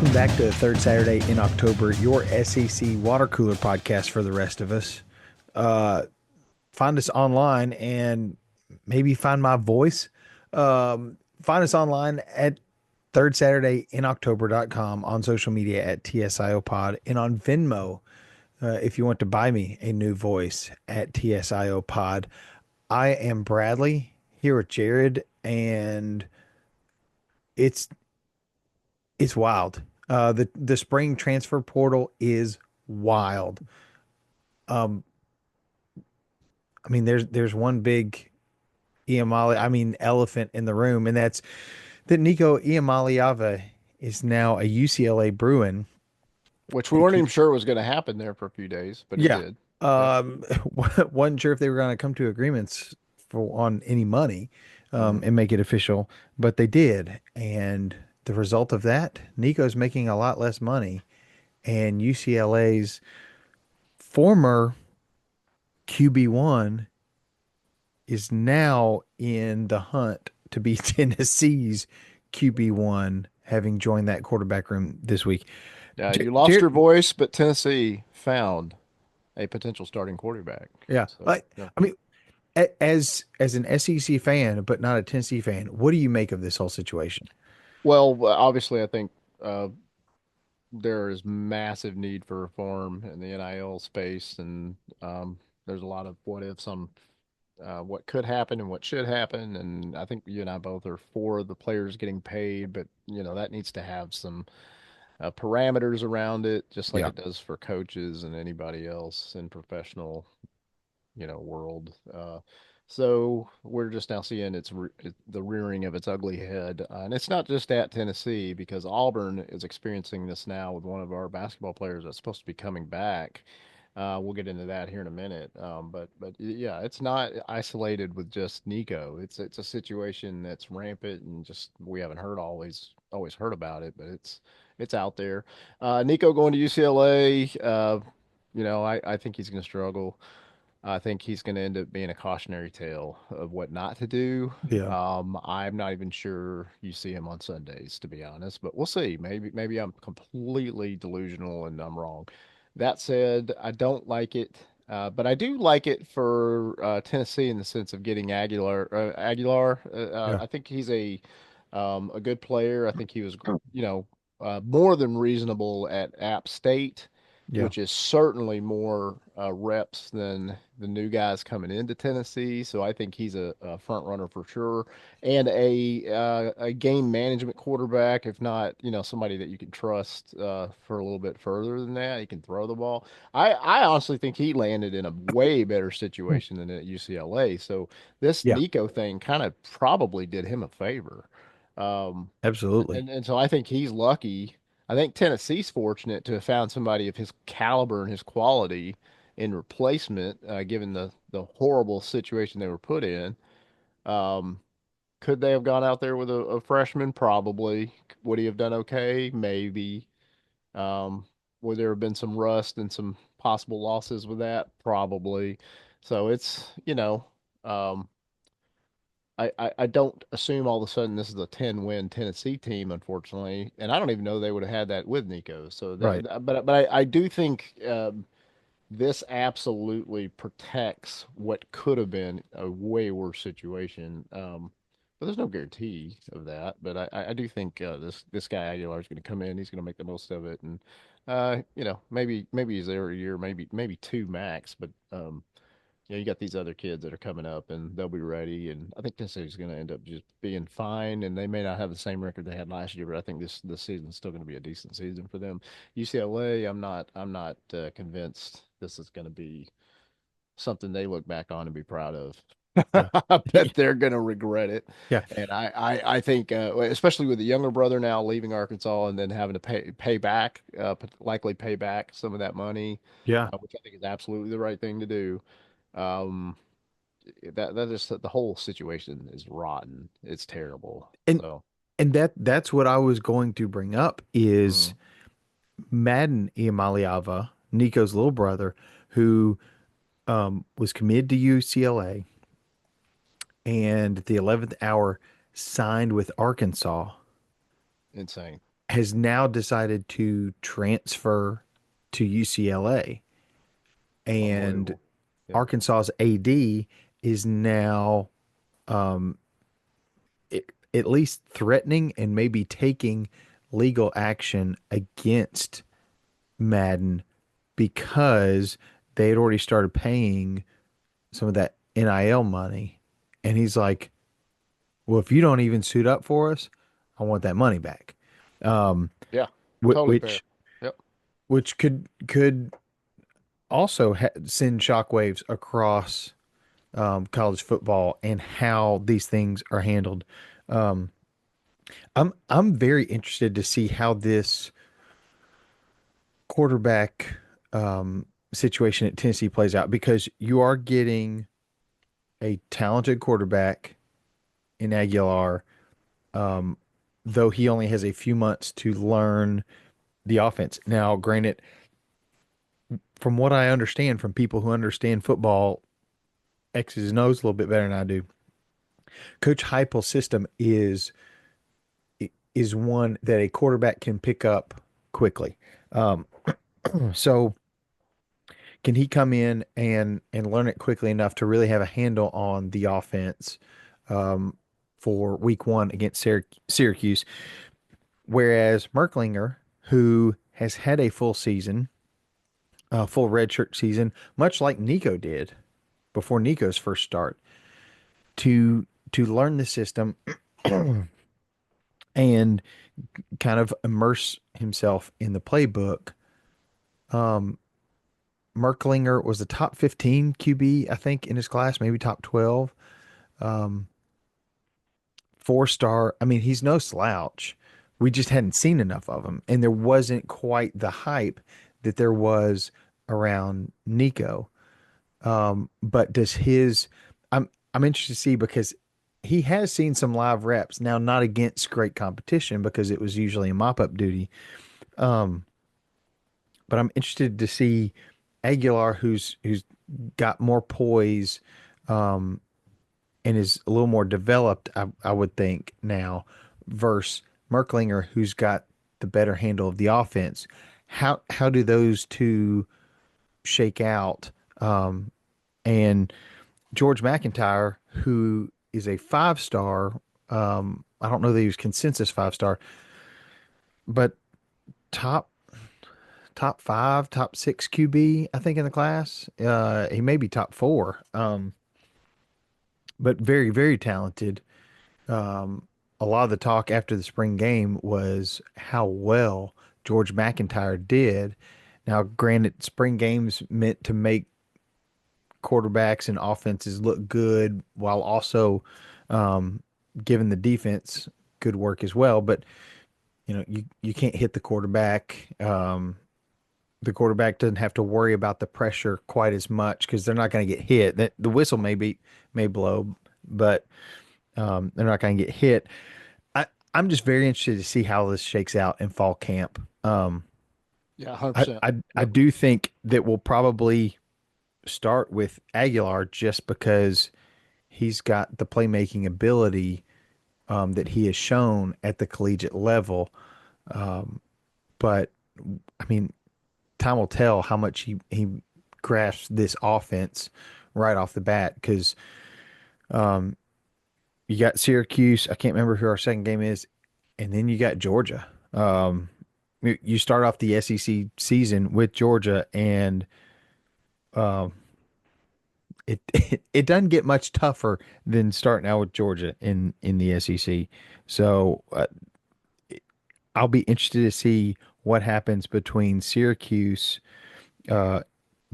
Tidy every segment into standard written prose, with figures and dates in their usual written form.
Welcome back to the third Saturday in October, your SEC water cooler podcast for the rest of us. Uh, Find us online and maybe find my voice. Find us online at third Saturday in October.com, on social media at TSIO pod, and on Venmo if you want to buy me a new voice at TSIO pod. I am Bradley here with Jared, and it's it's wild. The spring transfer portal is wild. Um, I mean, there's one big elephant in the room, and that's that Nico Iamaleava is now a UCLA Bruin. Which we He weren't even keeps, sure was going to happen there for a few days, but it yeah. did. Yep. Um, wasn't sure if they were going to come to agreements for on any money, Hmm. and make it official, but they did, and the result of that, Nico's making a lot less money, and UCLA's former QB1 is now in the hunt to be Tennessee's QB1, having joined that quarterback room this week. You lost Jared, your voice, but Tennessee found a potential starting quarterback. yeah, So, yeah. I mean, as an SEC fan, but not a Tennessee fan, what do you make of this whole situation? Well, obviously, I think uh, there is massive need for reform in the NIL space, and there's a lot of what ifs on what could happen and what should happen. And I think you and I both are for the players getting paid, but that needs to have some parameters around it, just like Yeah, it does for coaches and anybody else in professional, world. So we're just now seeing the rearing of its ugly head, and it's not just at Tennessee because Auburn is experiencing this now with one of our basketball players that's supposed to be coming back. We'll get into that here in a minute. But yeah, it's not isolated with just Nico. It's a situation that's rampant and just we haven't heard always heard about it, but it's out there. Nico going to UCLA. I think he's going to struggle. I think he's going to end up being a cautionary tale of what not to do. yeah, I'm not even sure you see him on Sundays, to be honest, but we'll see. Maybe I'm completely delusional and I'm wrong. That said, I don't like it, but I do like it for Tennessee in the sense of getting Aguilar. yeah, I think he's a good player. I think he was, more than reasonable at App State, yeah. which is certainly more reps than the new guys coming into Tennessee. So I think he's a front runner for sure, and a game management quarterback, if not somebody that you can trust for a little bit further than that. He can throw the ball. I honestly think he landed in a way better Hmm. situation than at UCLA. So this Yeah, Nico thing kind of probably did him a favor. Um, absolutely. and so I think he's lucky. I think Tennessee's fortunate to have found somebody of his caliber and his quality in replacement, given the horrible situation they were put in. Um, could they have gone out there with a freshman? Probably. Would he have done okay? Maybe. Um, would there have been some rust and some possible losses with that? Probably. So um, I don't assume all of a sudden this is a 10-win Tennessee team, unfortunately, and I don't even know they would have had that with Nico. So Right. but I do think this absolutely protects what could have been a way worse situation. But there's no guarantee of that. But I do think this guy Aguilar is going to come in. He's going to make the most of it, and maybe he's there a year, maybe two max. But you got these other kids that are coming up and they'll be ready. And I think Tennessee's going to end up just being fine. And they may not have the same record they had last year, but I think this season's still going to be a decent season for them. UCLA, I'm not convinced this is going to be something they look back on and be proud of. Yeah. I bet they're going to regret it. Yeah. And I think, especially with the younger brother now leaving Arkansas and then having to pay back, likely pay back some of that money, Yeah. which I think is absolutely the right thing to do. Um, that just the whole situation is rotten. It's terrible. And So, that's what I was going to bring up is mm, Madden Iamaleava, Nico's little brother, who was committed to UCLA and at the 11th hour signed with Arkansas insane. has now decided to transfer to UCLA, and Unbelievable. Yep. Arkansas's AD is now at least threatening and maybe taking legal action against Madden because they had already started paying some of that NIL money. And he's like, well, if you don't even suit up for us, I want that money back. Um, Yeah. wh- Totally fair. which Yep. which could also send shockwaves across college football and how these things are handled. Um, I'm very interested to see how this quarterback situation at Tennessee plays out because you are getting a talented quarterback in Aguilar, um, though he only has a few months to learn the offense. Now, granted, from what I understand from people who understand football, X's and O's a little bit better than I do. Coach Heupel's system is one that a quarterback can pick up quickly. Um, so can he come in and learn it quickly enough to really have a handle on the offense um, for week one against Syracuse? Whereas Merklinger, who has had a full season, a full redshirt season, much like Nico did before Nico's first start, to learn the system and kind of immerse himself in the playbook. Um, Merklinger was the top 15 QB, I think, in his class, maybe top 12. Um, 4-star. I mean, he's no slouch. We just hadn't seen enough of him, and there wasn't quite the hype that there was around Nico. But does his? I'm interested to see because he has seen some live reps now, not against great competition because it was usually a mop up duty. Um, but I'm interested to see Aguilar, who's got more poise, um, and is a little more developed, I would think now, versus Merklinger, who's got the better handle of the offense. How do those two shake out? And George McIntyre, who is a 5-star, I don't know that he was consensus 5-star, but top top five, top six QB, I think in the class. He may be top four, but very very talented. Um, a lot of the talk after the spring game was how well George McIntyre did. Now, granted, spring games meant to make quarterbacks and offenses look good while also um, giving the defense good work as well. But you can't hit the quarterback. The quarterback doesn't have to worry about the pressure quite as much because they're not going to get hit. The whistle may blow, but they're not going to get hit. I, I'm just very interested to see how this shakes out in fall camp. Yeah, I, 100%. I Yep. do think that we'll probably start with Aguilar just because he's got the playmaking ability that he has shown at the collegiate level. But I mean, time will tell how much he grasps this offense right off the bat because you got Syracuse. I can't remember who our second game is, and then you got Georgia. You start off the SEC season with Georgia, and it doesn't get much tougher than starting out with Georgia in the SEC. So I'll be interested to see what happens between Syracuse, uh,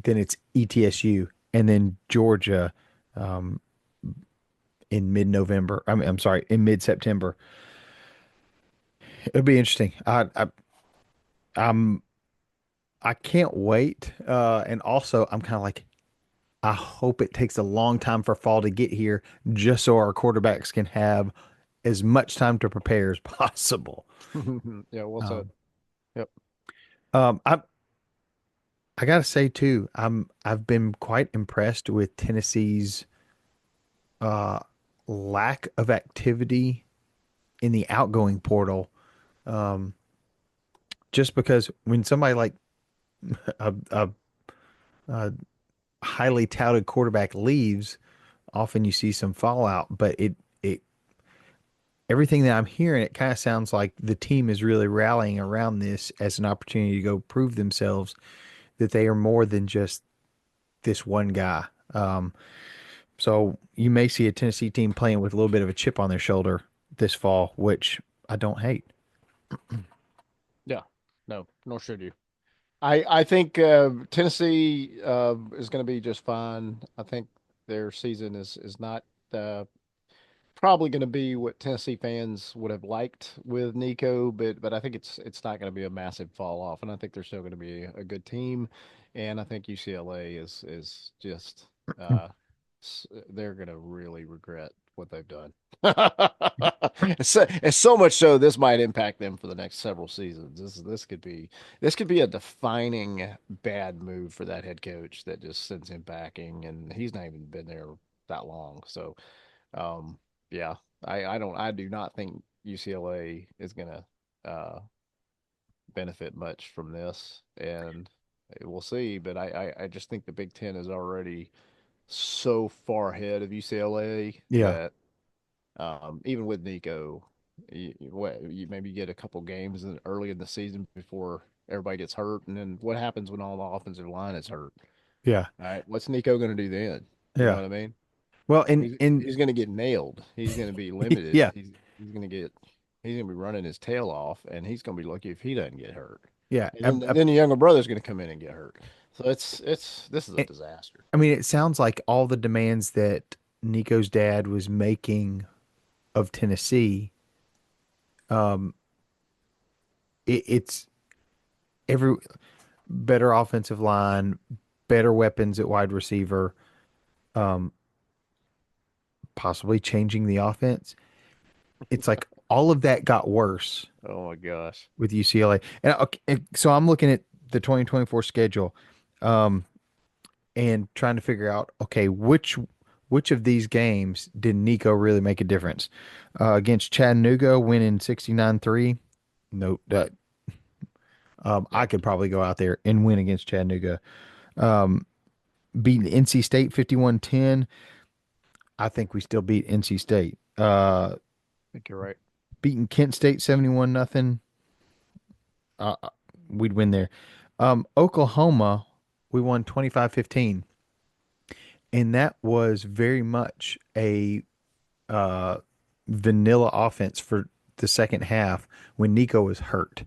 then it's ETSU, and then Georgia in mid-November. I'm sorry, in mid-September. It'll be interesting. I'm I can't wait. And also, I'm kind of like, I hope it takes a long time for fall to get here, just so our quarterbacks can have as much time to prepare as possible. Yeah, what's up? Um, Yep. I gotta say too, I've been quite impressed with Tennessee's uh, lack of activity in the outgoing portal. just because when somebody like a highly touted quarterback leaves, often you see some fallout. But it everything that I'm hearing, it kind of sounds like the team is really rallying around this as an opportunity to go prove themselves that they are more than just this one guy. So you may see a Tennessee team playing with a little bit of a chip on their shoulder this fall, which I don't hate. Yeah, no, nor should you. I think Tennessee is going to be just fine. I think their season is not uh, probably going to be what Tennessee fans would have liked with Nico, but I think it's not going to be a massive fall off, and I think they're still going to be a good team, and I think UCLA is just uh, they're going to really regret what they've done. And so much so this might impact them for the next several seasons. This could be a defining bad move for that head coach that just sends him packing, and he's not even been there that long. So um, yeah, I do not think UCLA is gonna benefit much from this, and we'll see. But I just think the Big Ten is already so far ahead of UCLA Yeah, that even with Nico, you maybe get a couple games early in the season before everybody gets hurt, and then what happens when all the offensive line is hurt? yeah, All right, what's Nico going to do then? You know yeah. what I mean? Well, and He's going to get nailed. He's going to be limited. yeah, He's going to get he's going to be running his tail off, and he's going to be lucky if he doesn't get hurt. yeah. And then the younger brother's going to come in and get hurt. So it's this is a I disaster. I mean, it sounds like all the demands that Nico's dad was making of Tennessee, it's every better offensive line, better weapons at wide receiver, possibly changing the offense. It's like all of that got worse Oh my gosh. with UCLA. And okay, so I'm looking at the 2024 schedule, and trying to figure out, okay, which of these games did Nico really make a difference? Against Chattanooga, winning 69-3. No, I Yeah. could probably go out there and win against Chattanooga. Beating NC State 51-10. I think we still beat NC State. I think you're right. Beating Kent State 71 nothing. We'd win there. Oklahoma, we won 25-15, and that was very much a uh, vanilla offense for the second half when Nico was hurt.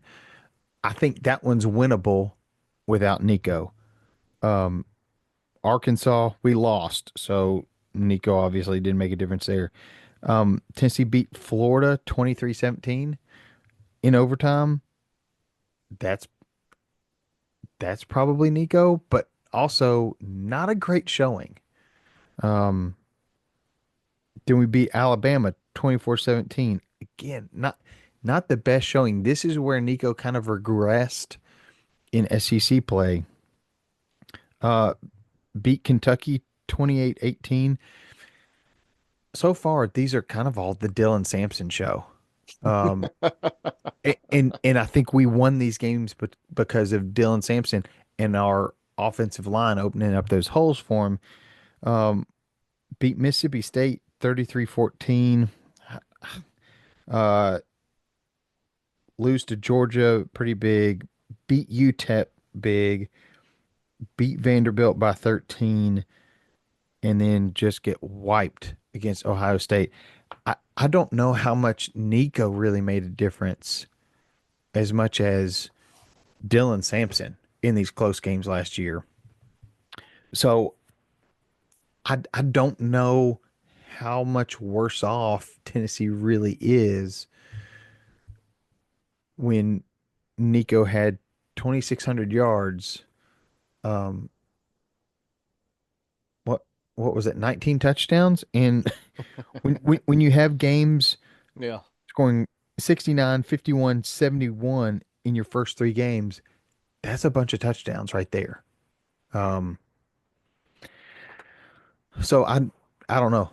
I think that one's winnable without Nico. Arkansas, we lost, so Nico obviously didn't make a difference there. Tennessee beat Florida 23-17 in overtime. That's that's probably Nico, but also not a great showing. Then we beat Alabama 24-17. Again, not the best showing. This is where Nico kind of regressed in SEC play. Beat Kentucky 28-18. So far, these are kind of all the Dylan Sampson show. And I think we won these games because of Dylan Sampson and our offensive line opening up those holes for him. Beat Mississippi State 33-14. Uh, lose to Georgia pretty big. Beat UTEP big. Beat Vanderbilt by 13, and then just get wiped against Ohio State. I don't know how much Nico really made a difference as much as Dylan Sampson in these close games last year. So I don't know how much worse off Tennessee really is when Nico had 2,600 yards. Um, what what was it? 19 touchdowns, and when you have games Yeah. scoring 69, 51, 71 in your first three games, that's a bunch of touchdowns right there. Um, so I don't know.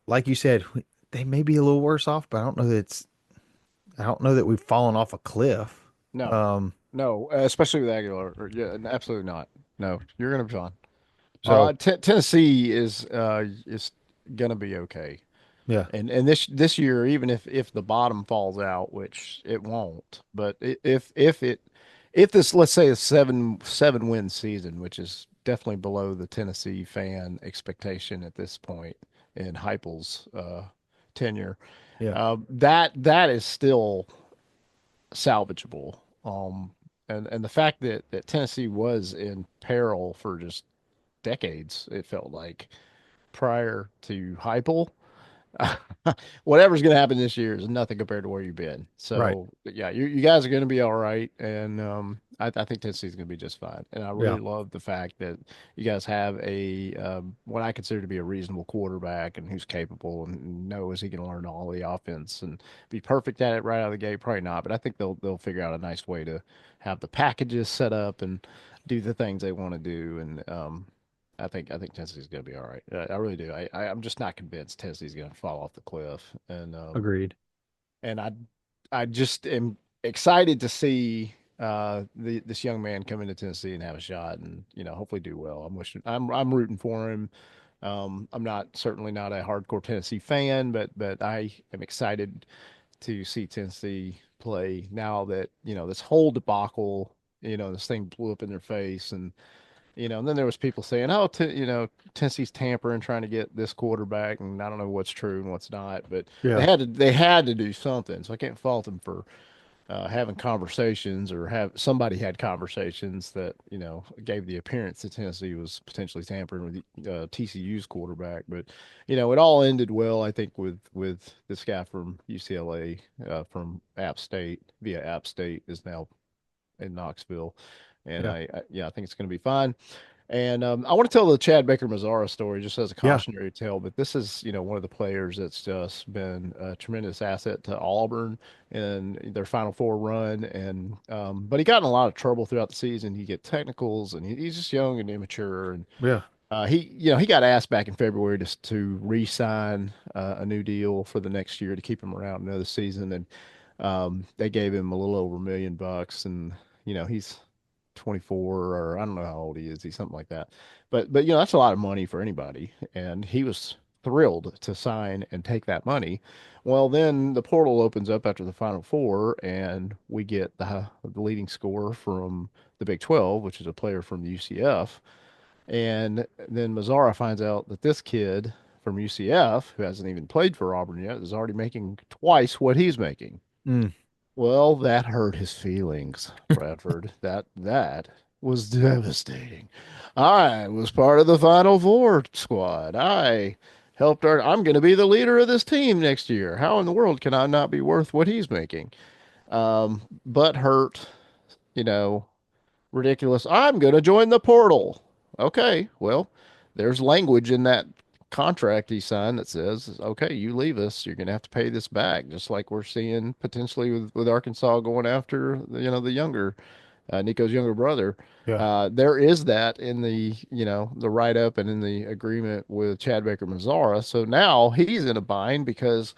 Like you said, they may be a little worse off, but I don't know that we've fallen off a cliff. No. Um, No, especially with Aguilar. Yeah, absolutely not. No, you're gonna be fine. So Tennessee is gonna be okay. yeah, And this year, even if the bottom falls out, which it won't, but if this, let's say, a seven win season, which is definitely below the Tennessee fan expectation at this point in Heupel's tenure, yeah, that is still salvageable. And the fact that Tennessee was in peril for just decades, it felt like prior to Heupel. Whatever's going to happen this year is nothing compared to where you've been. right, So yeah, you guys are going to be all right, and I think Tennessee's going to be just fine. And I yeah, really love the fact that you guys have a what I consider to be a reasonable quarterback and who's capable and knows he can learn all the offense and be perfect at it right out of the gate. Probably not, but I think they'll figure out a nice way to have the packages set up and do the things they want to do. And I think Tennessee's going to be all right. I really do. I'm just not convinced Tennessee's going to fall off the cliff. agreed. And I just am excited to see this young man come into Tennessee and have a shot, and hopefully do well. I'm rooting for him. I'm not certainly not a hardcore Tennessee fan, but I am excited to see Tennessee play now that this whole debacle, this thing blew up in their face. And then there was people saying, "Oh, Tennessee's tampering, trying to get this quarterback," and I don't know what's true and what's not, but they Yeah, had to they had to do something. So I can't fault them for having conversations or have somebody had conversations that gave the appearance that Tennessee was potentially tampering with TCU's quarterback. But it all ended well, I think, with this guy from UCLA, from App State via App State is now in Knoxville. And yeah, yeah, I think it's going to be fine. And I want to tell the Chad Baker-Mazara story just as a yeah. cautionary tale, but this is, one of the players that's just been a tremendous asset to Auburn in their Final Four run. And but he got in a lot of trouble throughout the season. He get technicals, and he's just young and immature. And Yeah. he got asked back in February to re-sign a new deal for the next year to keep him around another season, and they gave him a little over $1 million, and he's 24, or I don't know how old he is. He's something like that. But that's a lot of money for anybody, and he was thrilled to sign and take that money. Well, then the portal opens up after the Final Four, and we get the leading scorer from the Big 12, which is a player from UCF. And then Mazzara finds out that this kid from UCF, who hasn't even played for Auburn yet, is already making twice what he's making. Mm. Well, that hurt his feelings, Bradford. That was devastating. I was part of the Final Four squad. I'm going to be the leader of this team next year. How in the world can I not be worth what he's making? But hurt, you know, ridiculous. I'm going to join the portal. Okay, well, there's language in that contract he signed that says, okay, you leave us, you're going to have to pay this back, just like we're seeing potentially with Arkansas going after the younger Nico's younger brother. Yeah. There is that in the write up and in the agreement with Chad Baker-Mazara. So now he's in a bind because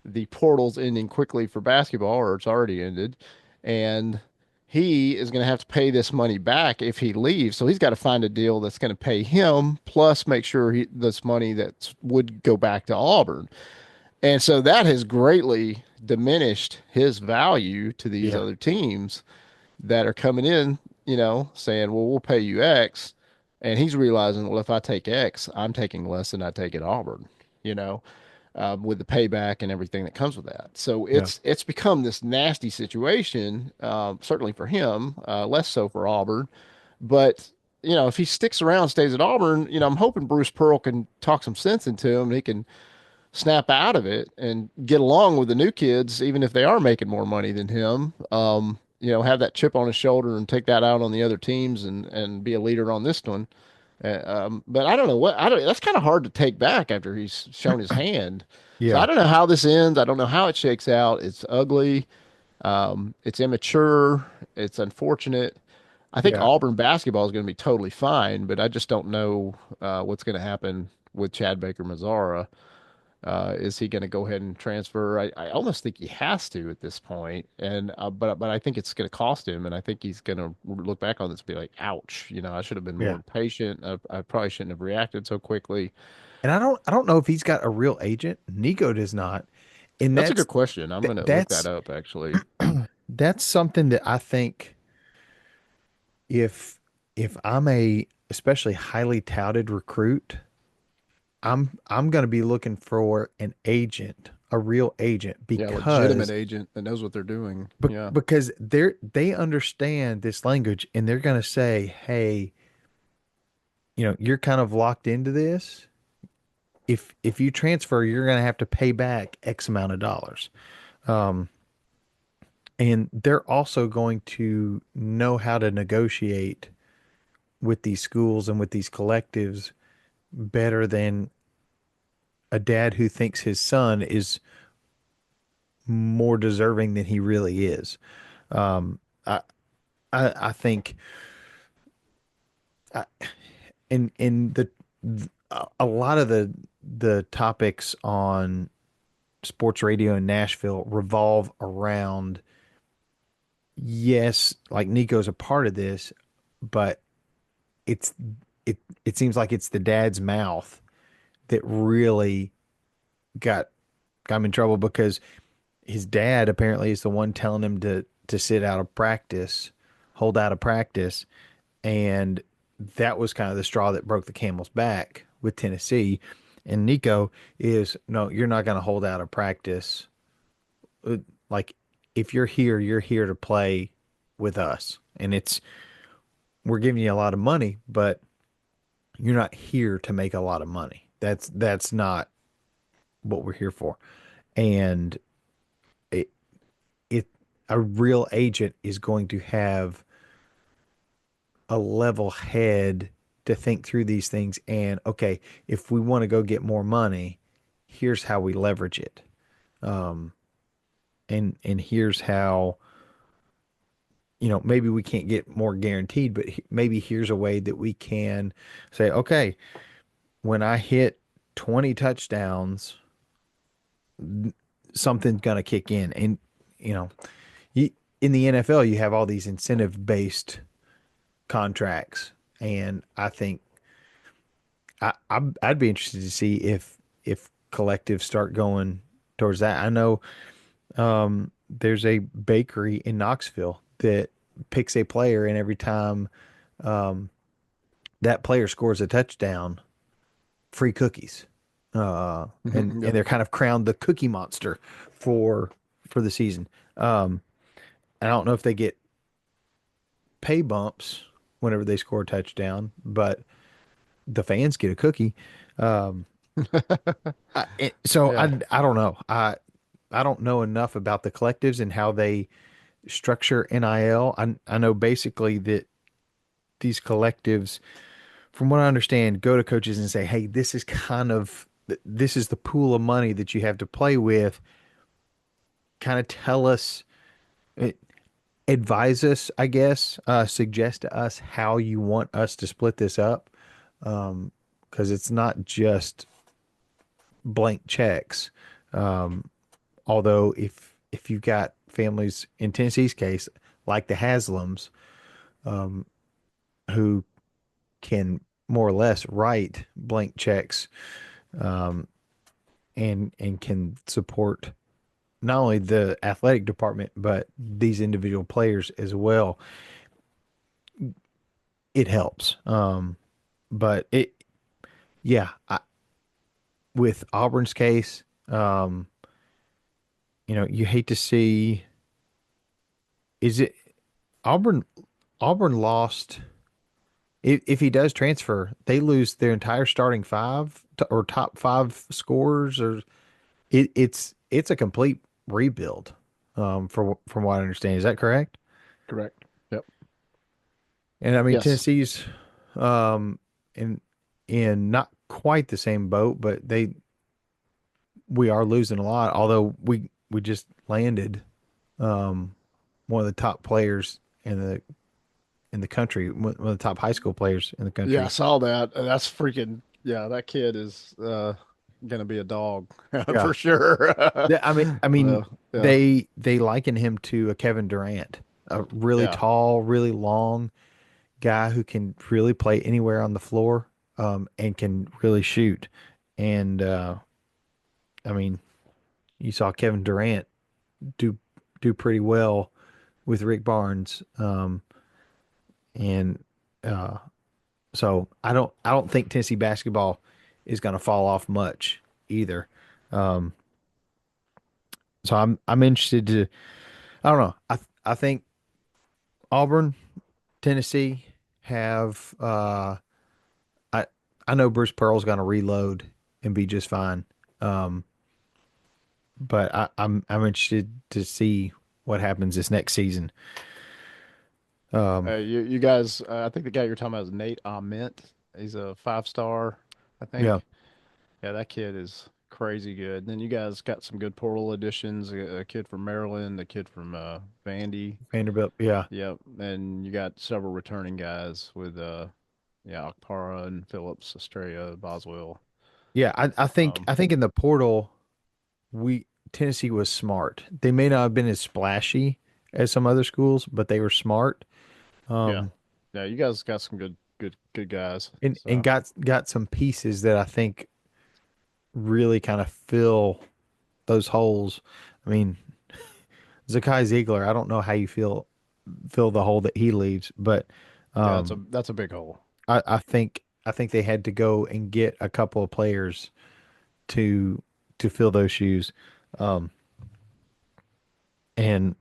the portal's ending quickly for basketball, or it's already ended, and he is going to have to pay this money back if he leaves. So he's got to find a deal that's going to pay him plus make sure this money that would go back to Auburn. And so that has greatly diminished his value to these Yeah. other teams that are coming in, saying, well, we'll pay you X. And he's realizing, well, if I take X, I'm taking less than I take at Auburn, you know, with the payback and everything that comes with that. So Yeah. it's become this nasty situation, certainly for him, less so for Auburn. But if he sticks around, stays at Auburn, I'm hoping Bruce Pearl can talk some sense into him, and he can snap out of it and get along with the new kids, even if they are making more money than him. Have that chip on his shoulder and take that out on the other teams and be a leader on this one. But I don't know what I don't. That's kind of hard to take back after he's shown his hand. So I Yeah. don't know how this ends. I don't know how it shakes out. It's ugly. It's immature. It's unfortunate. I think Yeah. Auburn basketball is going to be totally fine, but I just don't know what's going to happen with Chad Baker-Mazara. Is he going to go ahead and transfer? I almost think he has to at this point, and but I think it's going to cost him, and I think he's going to look back on this and be like, "Ouch, I should have been Yeah. more patient. I probably shouldn't have reacted so quickly." And I don't know if he's got a real agent. Nico does not. And That's a good question. I'm going to look that that's up actually. that's something that I think if I'm a especially highly touted recruit, I'm going to be looking for an agent, a real agent, Yeah, legitimate because agent that knows what they're doing. Yeah. because they understand this language and they're going to say, "Hey, you're kind of locked into this. If you transfer, you're going to have to pay back X amount of dollars." Um, and they're also going to know how to negotiate with these schools and with these collectives better than a dad who thinks his son is more deserving than he really is. Um, I, I think I, in a lot of the topics on sports radio in Nashville revolve around, yes, like Nico's a part of this, but it's it seems like it's the dad's mouth that really got got him in trouble because his dad apparently is the one telling him to sit out of practice, hold out of practice, and that was kind of the straw that broke the camel's back with Tennessee. And Nico is, no, you're not going to hold out of practice. Like, if you're here to play with us, and we're giving you a lot of money, but you're not here to make a lot of money. That's not what we're here for. And it it a real agent is going to have a level head to think through these things. And okay, if we want to go get more money, here's how we leverage it. Um, and here's how, maybe we can't get more guaranteed, but maybe here's a way that we can say, okay, when I hit 20 touchdowns, something's going to kick in. And, you know, you, in the NFL, you have all these incentive based contracts. And I think I'd be interested to see if collectives start going towards that. I know there's a bakery in Knoxville that picks a player, and every time um, that player scores a touchdown, free cookies. And Yep. they're kind of crowned the Cookie Monster for for the season. Um, I don't know if they get pay bumps whenever they score a touchdown, but the fans get a cookie. Um, so Yeah. I don't know. I don't know enough about the collectives and how they structure NIL. I know basically that these collectives, from what I understand, go to coaches and say, "Hey, this is the pool of money that you have to play with. Kind of tell us, eh, advise us, I guess, suggest to us how you want us to split this up, because it's not just blank checks. Although if you've got families in Tennessee's case, like the Haslams, who can more or less write blank checks, and can support not only the athletic department but these individual players as well, it helps. But yeah, with Auburn's case, um, you hate to see, is it Auburn? Auburn lost. If he does transfer, they lose their entire starting five or top five scorers, or it's a complete rebuild. From what I understand, is that correct? Correct. Yep. And I mean Yes. Tennessee's um, in not quite the same boat, but we are losing a lot. Although we just landed um, one of the top players in the country, one of the top high school players in the Yeah, I country. saw that. That's freaking, yeah, that kid is gonna be a dog Yeah. for sure. I mean, Well, yeah, they liken him to a Kevin Durant, a really yeah. tall, really long guy who can really play anywhere on the floor, and can really shoot. And I mean, you saw Kevin Durant do do pretty well with Rick Barnes, and uh, so I don't think Tennessee basketball is going to fall off much either. Um, so I'm interested to. I don't know. I think Auburn, Tennessee have. I I know Bruce Pearl's going to reload and be just fine. Um, but I'm interested to see what happens this next season. Um, You guys, I think the guy you're talking about is Nate Ament. He's a 5 star, I yeah, think. Yeah, that kid is crazy good. Then you guys got some good portal additions. A kid from Maryland, a kid from Vandy. Vanderbilt, yeah, Yep, and you got several returning guys with yeah, Okpara and Phillips, Estrella, Boswell. yeah. Um, I think in the portal we Tennessee was smart. They may not have been as splashy as some other schools, but they were smart. yeah, Um, yeah, you guys got some good guys. and So got some pieces that I think really kind of fill those holes. I mean, Zakai Ziegler, I don't know how you fill the hole that he leaves, but yeah, um, that's a big hole. I think they had to go and get a couple of players to to fill those shoes. Um, and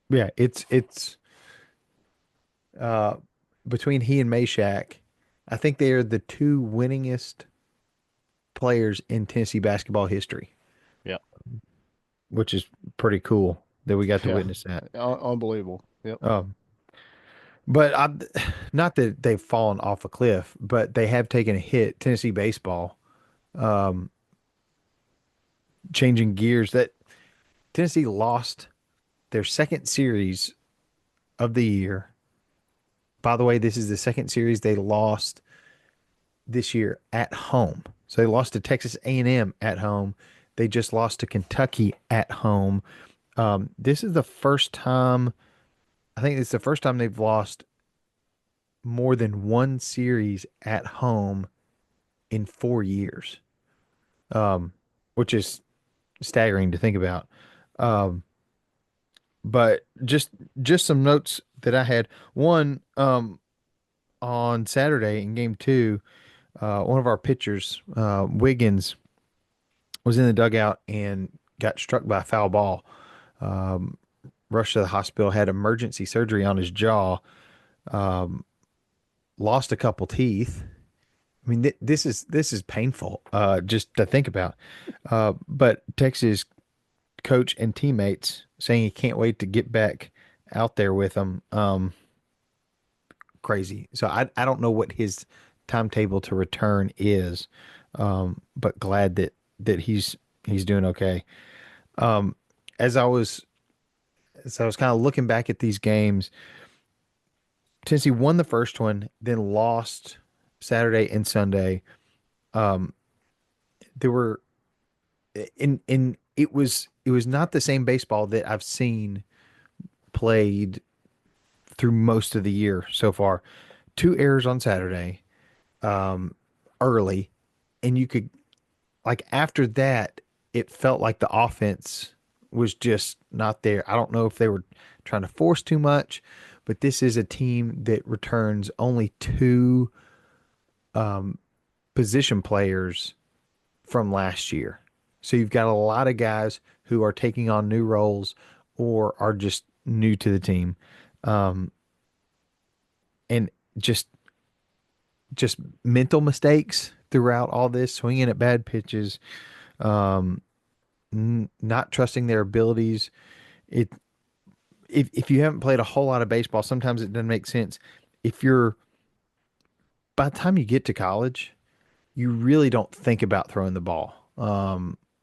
yeah, it's uh, between he and Meshack, I think they are the two winningest players in Tennessee basketball history, Yeah, which is pretty cool that we got to yeah, witness that. unbelievable. Yep. Um, but not that they've fallen off a cliff, but they have taken a hit. Tennessee baseball, um, changing gears. That Tennessee lost their second series of the year. By the way, this is the second series they lost this year at home. So they lost to Texas A&M at home. They just lost to Kentucky at home. This is the first time. I think it's the first time they've lost more than one series at home in 4 years, um, which is staggering to think about. Um, but just some notes that I had. One, on Saturday in Game Two, one of our pitchers, Wiggins, was in the dugout and got struck by a foul ball. Um, Rushed to the hospital, had emergency surgery on his jaw, um, lost a couple teeth. I mean, this is painful, just to think about. But Texas coach and teammates saying he can't wait to get back out there with them. Crazy. So I don't know what his timetable to return is, but glad that he's doing okay. Um, as I was as I was kind of looking back at these games, Tennessee won the first one, then lost Saturday and Sunday. Um, there were in it was not the same baseball that I've seen played through most of the year so far. Two errors on Saturday, um, early, and you could like after that, it felt like the offense was just not there. I don't know if they were trying to force too much, but this is a team that returns only two um, position players from last year. So you've got a lot of guys who are taking on new roles or are just new to the team, um, and just mental mistakes throughout all this, swinging at bad pitches, um, not trusting their abilities. It if you haven't played a whole lot of baseball, sometimes it doesn't make sense. If you're By the time you get to college, you really don't think about throwing the ball,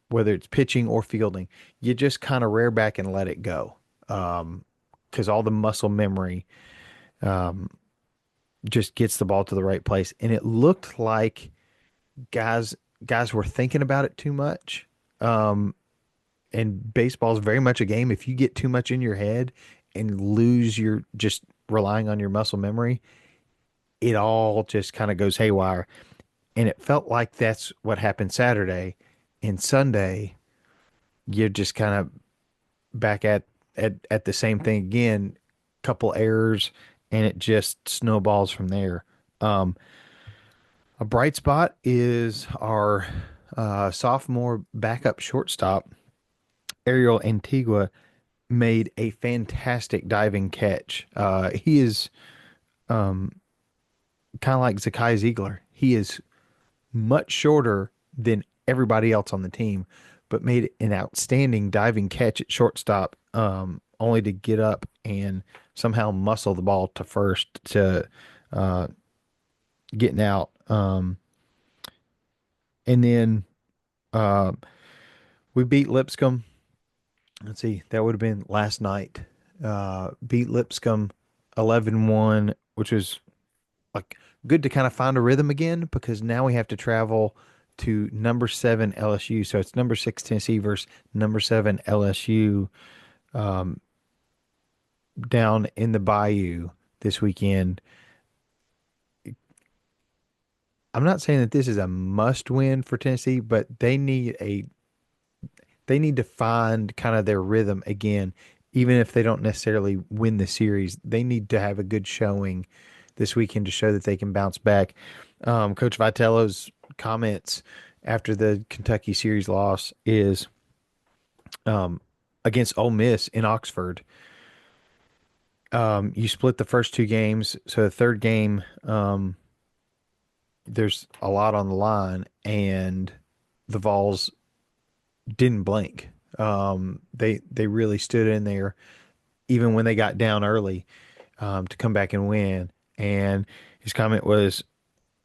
whether it's pitching or fielding. You just kind of rear back and let it go, because all the muscle memory just gets the ball to the right place. And it looked like guys guys were thinking about it too much. Um, and baseball is very much a game. If you get too much in your head and lose your just relying on your muscle memory, it all just kind of goes haywire. And it felt like that's what happened Saturday. And Sunday, you're just kind of back at the same thing again. Couple errors, and it just snowballs from there. Um, a bright spot is our sophomore backup shortstop, Ariel Antigua, made a fantastic diving catch. He is kind of like Zakai Ziegler. He is much shorter than everybody else on the team, but made an outstanding diving catch at shortstop, only to get up and somehow muscle the ball to first to uh, getting out. And then uh, we beat Lipscomb. Let's see, that would have been last night. Beat Lipscomb 11-1, which was like good to kind of find a rhythm again because now we have to travel to number seven LSU. So it's number six Tennessee versus number seven LSU down in the Bayou this weekend. I'm not saying that this is a must win for Tennessee, but they need to find kind of their rhythm again, even if they don't necessarily win the series. They need to have a good showing this weekend to show that they can bounce back. Coach Vitello's comments after the Kentucky series loss is against Ole Miss in Oxford. You split the first two games, so the third game, there's a lot on the line, and the Vols didn't blink. They really stood in there even when they got down early to come back and win. And his comment was,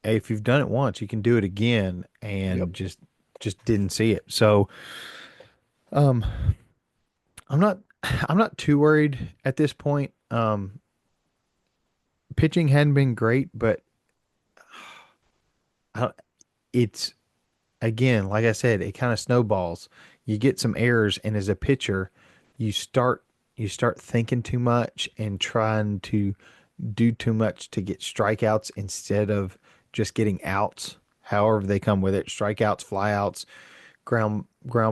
"Hey, if you've done it once, you can do it again," Yep. and just didn't see it. So I'm not I'm not too worried at this point. Pitching hadn't been great, but I, it's again, like I said, it kind of snowballs. You get some errors, and as a pitcher, you start you start thinking too much and trying to do too much to get strikeouts instead of just getting outs. However they come with it, strikeouts, flyouts, ground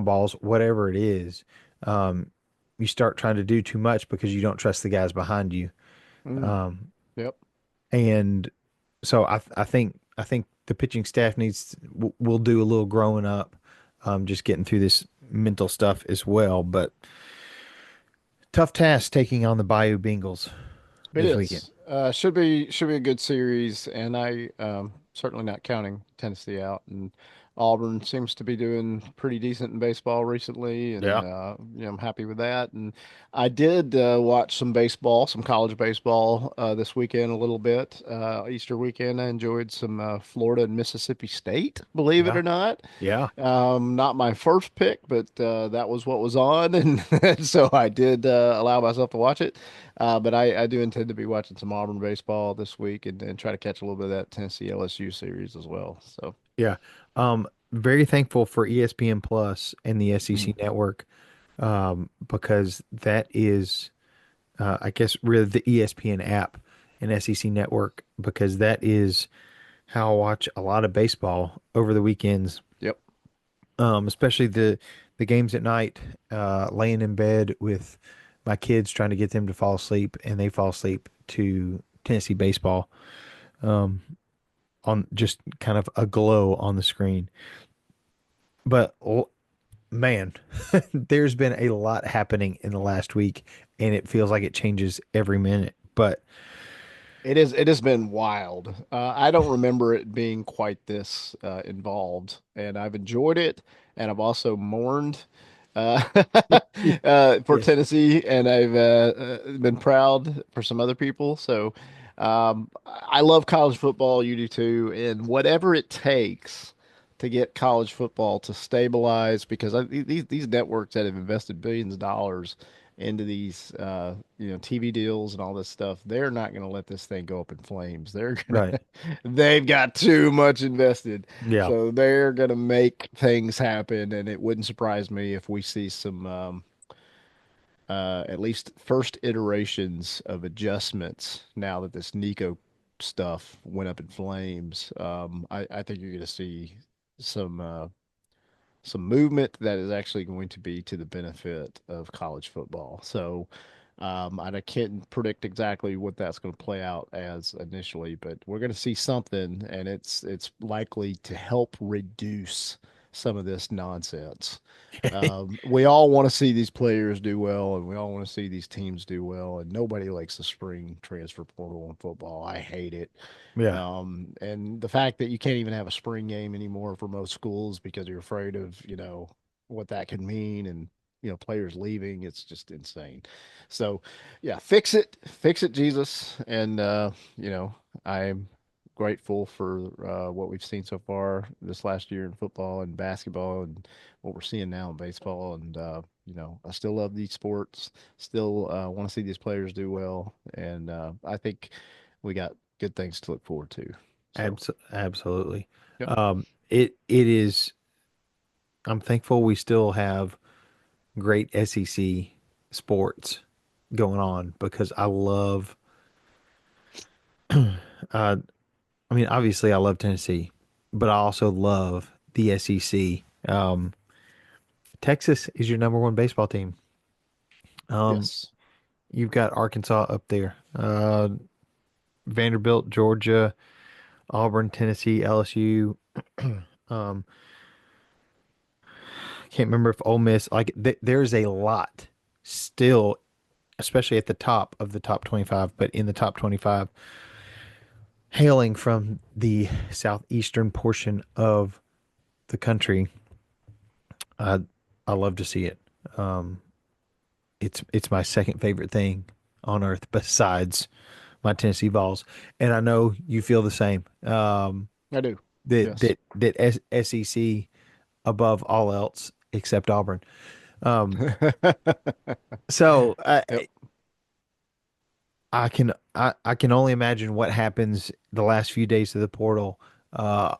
balls, whatever it is. Um, you start trying to do too much because you don't trust the guys behind you. Mm. Yep. And so I think the pitching staff needs will do a little growing up, just getting through this mental stuff as well. But tough task taking on the Bayou Bengals It this weekend. is. Should be a good series, and I certainly not counting Tennessee out. And Auburn seems to be doing pretty decent in baseball recently, and Yeah. I'm happy with that. And I did watch some baseball, some college baseball this weekend a little bit. Easter weekend, I enjoyed some Florida and Mississippi State, believe it Yeah. or not. Yeah. Not my first pick, but that was what was on, and so I did allow myself to watch it. But I do intend to be watching some Auburn baseball this week and try to catch a little bit of that Tennessee LSU series as well. So, Yeah. Very thankful for ESPN Plus and the mm, SEC Network, because that is, I guess, really the ESPN app and SEC Network, because that is how I watch a lot of baseball over the weekends, yep. especially the games at night, laying in bed with my kids trying to get them to fall asleep, and they fall asleep to Tennessee baseball on just kind of a glow on the screen. But man, there's been a lot happening in the last week, and it feels like it changes every minute. But It is. It has been wild. I don't remember it being quite this involved, and I've enjoyed it, and I've also mourned uh, for yes, Tennessee, and I've been proud for some other people. So I love college football. You do too, and whatever it takes to get college football to stabilize, because these networks that have invested billions of dollars into these TV deals and all this stuff, they're not going to let this thing go up in flames. They're going Right. to they've got too much invested. Yeah. So they're going to make things happen, and it wouldn't surprise me if we see some at least first iterations of adjustments now that this Nico stuff went up in flames. I think you're going to see some uh, some movement that is actually going to be to the benefit of college football. So I can't predict exactly what that's going to play out as initially, but we're going to see something, and it's likely to help reduce some of this nonsense. We all want to see these players do well, and we all want to see these teams do well, and nobody likes the spring transfer portal in football. I hate it. Yeah. And the fact that you can't even have a spring game anymore for most schools because you're afraid of, what that could mean and, players leaving, it's just insane. So, yeah, fix it, Jesus. And, I'm grateful for what we've seen so far this last year in football and basketball and what we're seeing now in baseball. And, I still love these sports, still want to see these players do well. And I think we got good things to look forward to. So, Absolutely. yep. It is. I'm thankful we still have great SEC sports going on because I love. Uh, I mean, obviously, I love Tennessee, but I also love the SEC. Texas is your number one baseball team. Um, Yes. you've got Arkansas up there, Vanderbilt, Georgia, Auburn, Tennessee, LSU. Um, can't remember if Ole Miss. Like, there's a lot still, especially at the top of the top 25, but in the top 25, hailing from the southeastern portion of the country. I I love to see it. Um, it's my second favorite thing on earth besides my Tennessee Vols, and I know you feel the same. I do. That Yes. SEC above all else except Auburn. Um, so Yep. I can only imagine what happens the last few days of the portal. I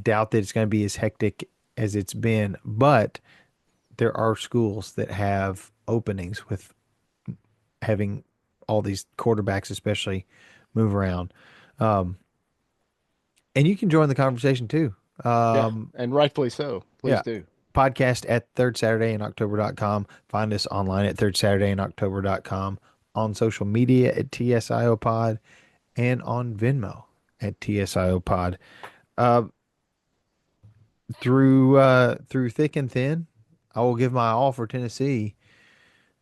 doubt that it's going to be as hectic as it's been, but there are schools that have openings with having all these quarterbacks, especially, move around. Um, and you can join the conversation too. Yeah. Um, And rightfully so. Please yeah. do. Podcast at third Saturday in October.com. Find us online at third Saturday in October.com, on social media at TSIO Pod, and on Venmo at TSIO Pod. Uh, through thick and thin, I will give my all for Tennessee,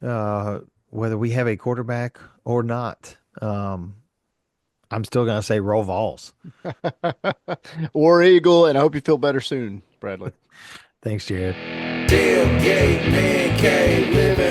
uh, whether we have a quarterback or not. I'm still gonna say roll Vols. War Eagle, and I hope you feel better soon, Bradley. Thanks, Jared. Tailgate, man cave, living